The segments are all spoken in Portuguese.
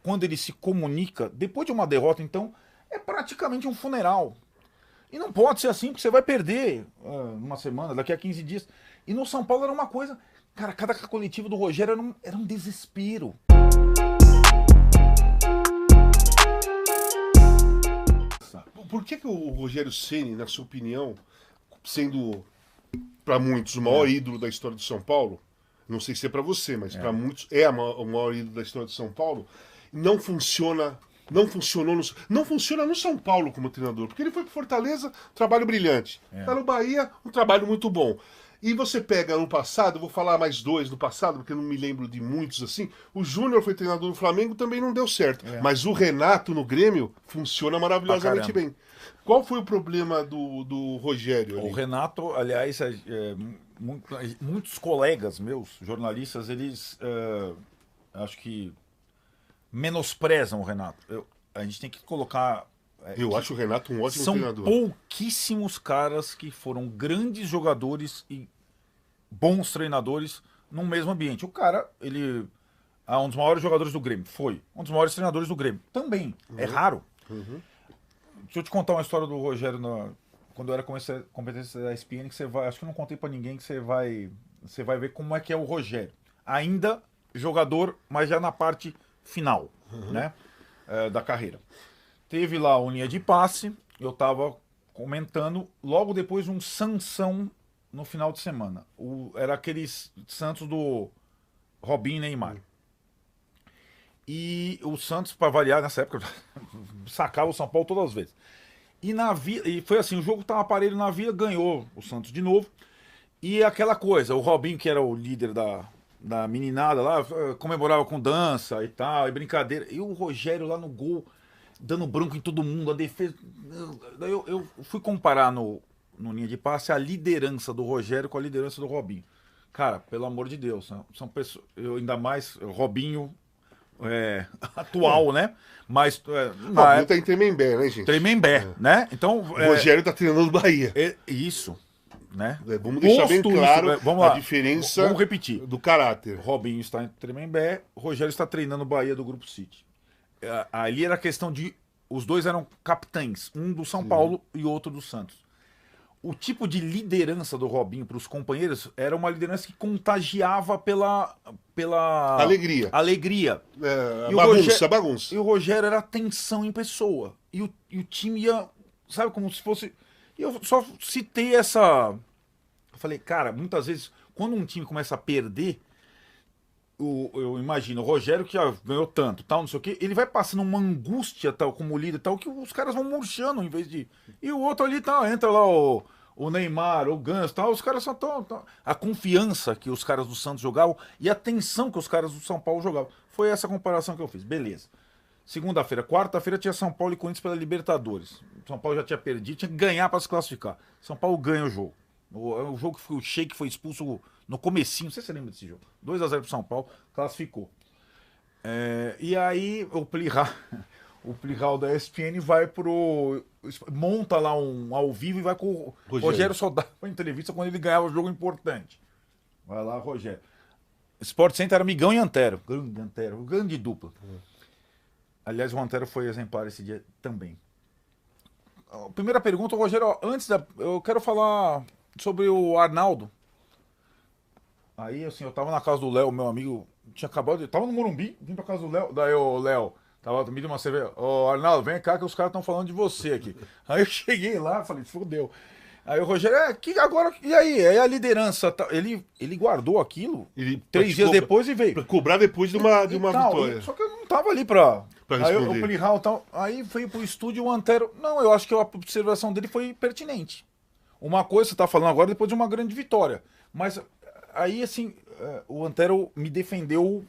quando ele se comunica, depois de uma derrota, então, é praticamente um funeral. E não pode ser assim, porque você vai perder uma semana, daqui a 15 dias. E no São Paulo era uma coisa... Cara, cada coletivo do Rogério era um desespero. Por que o Rogério Ceni, na sua opinião, sendo para muitos o maior ídolo da história de São Paulo, não sei se é para você, mas para muitos é o maior ídolo da história de São Paulo, não funciona, não funciona no São Paulo como treinador, porque ele foi para Fortaleza, trabalho brilhante. Tá no Bahia, um trabalho muito bom. E você pega no passado, eu vou falar mais dois no passado, porque eu não me lembro de muitos assim. O Júnior foi treinador do Flamengo, também não deu certo. Mas o Renato no Grêmio funciona maravilhosamente bem. Qual foi o problema do Rogério ali? O Renato, aliás, muitos colegas meus, jornalistas, eles acho que menosprezam o Renato. A gente tem que colocar... Eu acho o Renato um ótimo São treinador. pouquíssimos caras que foram grandes jogadores e bons treinadores no mesmo ambiente. O cara, ele é um dos maiores jogadores do Grêmio. Foi um dos maiores treinadores do Grêmio. Também. É raro. Deixa eu te contar uma história do Rogério quando eu era competência da ESPN, que você vai... Acho que eu não contei pra ninguém, que você vai ver como é que é o Rogério. Ainda jogador, mas já na parte final, né? Da carreira. Teve lá a linha de passe, eu tava comentando, logo depois um Sansão no final de semana. Era aqueles Santos do Robinho e Neymar. E o Santos, para variar, nessa época, sacava o São Paulo todas as vezes. E foi assim, o jogo tava parelho na via, ganhou o Santos de novo. E aquela coisa, o Robinho, que era o líder da meninada lá, comemorava com dança e tal, e brincadeira. E o Rogério lá no gol... dando bronco em todo mundo, a defesa... Daí eu fui comparar no linha de passe a liderança do Rogério com a liderança do Robinho. Cara, pelo amor de Deus, são pessoas... ainda mais Robinho atual, né? Mas... Robinho tá em Tremembé, né, gente? Tremembé, né? Então... O Rogério tá treinando o Bahia. Isso, né? Vamos deixar bem claro vamos a lá. diferença Vamos repetir. do caráter. Robinho está em Tremembé, o Rogério está treinando o Bahia do Grupo City. Ali era questão de... Os dois eram capitães, um do São Paulo e outro do Santos. O tipo de liderança do Robinho para os companheiros era uma liderança que contagiava pela alegria. Bagunça. E o Rogério era tensão em pessoa. E o time ia, sabe, como se fosse... E eu só citei essa... Eu falei, cara, muitas vezes, quando um time começa a perder... Eu imagino, o Rogério que ganhou tanto, tal, não sei o que, ele vai passando uma angústia, tal, como líder, tal, que os caras vão murchando em vez de... E o outro ali, tal, entra lá o Neymar, o Ganso, tal, os caras só estão... A confiança que os caras do Santos jogavam e a tensão que os caras do São Paulo jogavam. Foi essa comparação que eu fiz, beleza. Segunda-feira, quarta-feira tinha São Paulo e Corinthians pela Libertadores. São Paulo já tinha perdido, tinha que ganhar para se classificar. São Paulo ganha o jogo. O jogo que o Sheik foi expulso no comecinho, não sei se você lembra desse jogo. 2-0 pro São Paulo, classificou. E aí o Plihal da ESPN vai pro... monta lá um ao vivo e vai com o Rogério só dá uma entrevista quando ele ganhava o jogo importante. Vai lá, Rogério. Sport Center era Migão e Antero. Grande dupla. Aliás, o Antero foi exemplar esse dia também. Primeira pergunta, Rogério, eu quero falar sobre o Arnaldo. Aí, assim, eu tava na casa do Léo, meu amigo, tinha acabado de... Tava no Morumbi, vim pra casa do Léo, daí o Léo tava me deu uma cerveja. Ô, Arnaldo, vem cá que os caras estão falando de você aqui. Aí eu cheguei lá, falei, fodeu. Aí o Rogério, e aí? Aí a liderança, ele guardou aquilo, 3 dias depois e veio. Pra cobrar depois de uma vitória. Só que eu não tava ali pra aí responder. O Plihal tal. Aí veio pro estúdio o Antero. Não, eu acho que a observação dele foi pertinente. Uma coisa você tá falando agora depois de uma grande vitória. Mas aí, assim, o Antero me defendeu,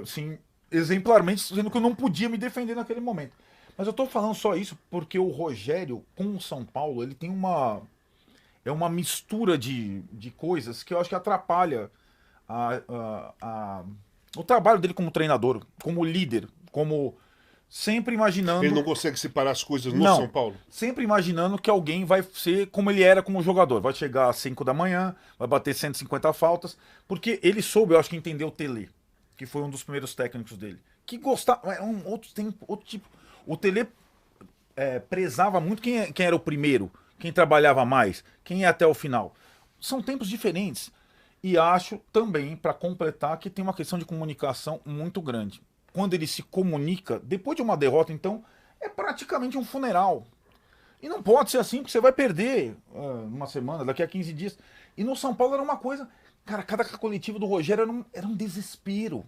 assim, exemplarmente, sendo que eu não podia me defender naquele momento. Mas eu tô falando só isso porque o Rogério, com o São Paulo, ele tem uma mistura de coisas que eu acho que atrapalha o trabalho dele como treinador, como líder, como sempre imaginando... Ele não consegue separar as coisas no São Paulo? Sempre imaginando que alguém vai ser como ele era como jogador. Vai chegar às 5 da manhã, vai bater 150 faltas, porque ele soube, eu acho que entendeu o Tele, que foi um dos primeiros técnicos dele. que gostava. Era um outro tempo, outro tipo. O Tele prezava muito quem era o primeiro, quem trabalhava mais, quem ia até o final. São tempos diferentes. E acho também, para completar, que tem uma questão de comunicação muito grande. Quando ele se comunica, depois de uma derrota, então, é praticamente um funeral. E não pode ser assim, porque você vai perder uma semana, daqui a 15 dias. E no São Paulo era uma coisa. Cara, cada coletivo do Rogério era um desespero.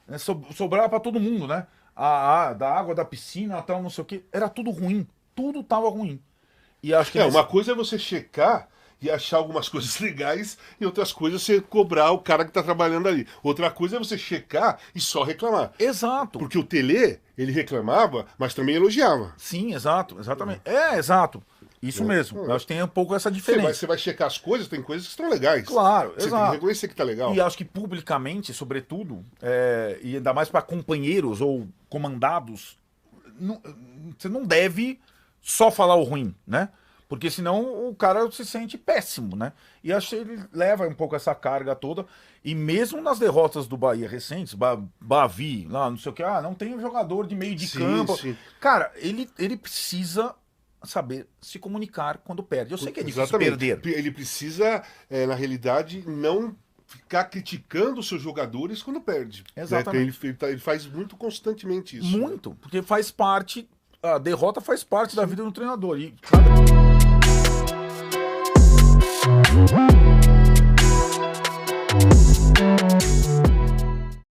Né? Sobrava para todo mundo, né? Da água, da piscina, tal, não sei o quê. Era tudo ruim. Tudo tava ruim. E acho que uma coisa é você checar e achar algumas coisas legais e outras coisas você cobrar o cara que tá trabalhando ali. Outra coisa é você checar e só reclamar. Exato. Porque o Tele, ele reclamava, mas também elogiava. Sim, exato, exatamente. Exato. Isso mesmo. Eu acho que tem um pouco essa diferença. Você vai checar as coisas, tem coisas que estão legais. Claro, você exato. tem que reconhecer que tá legal. E acho que publicamente, sobretudo, e ainda mais para companheiros ou comandados, você não deve só falar o ruim, né? Porque senão o cara se sente péssimo, né? E acho que ele leva um pouco essa carga toda. E mesmo nas derrotas do Bahia recentes, Bavi, lá, não sei o que, não tem um jogador de meio de campo. Sim. Cara, ele precisa saber se comunicar quando perde. Eu sei que é difícil perder. Ele precisa, na realidade, não ficar criticando os seus jogadores quando perde. Exatamente. Né? Ele faz muito constantemente isso. Muito, porque faz parte... A derrota faz parte da vida do treinador. E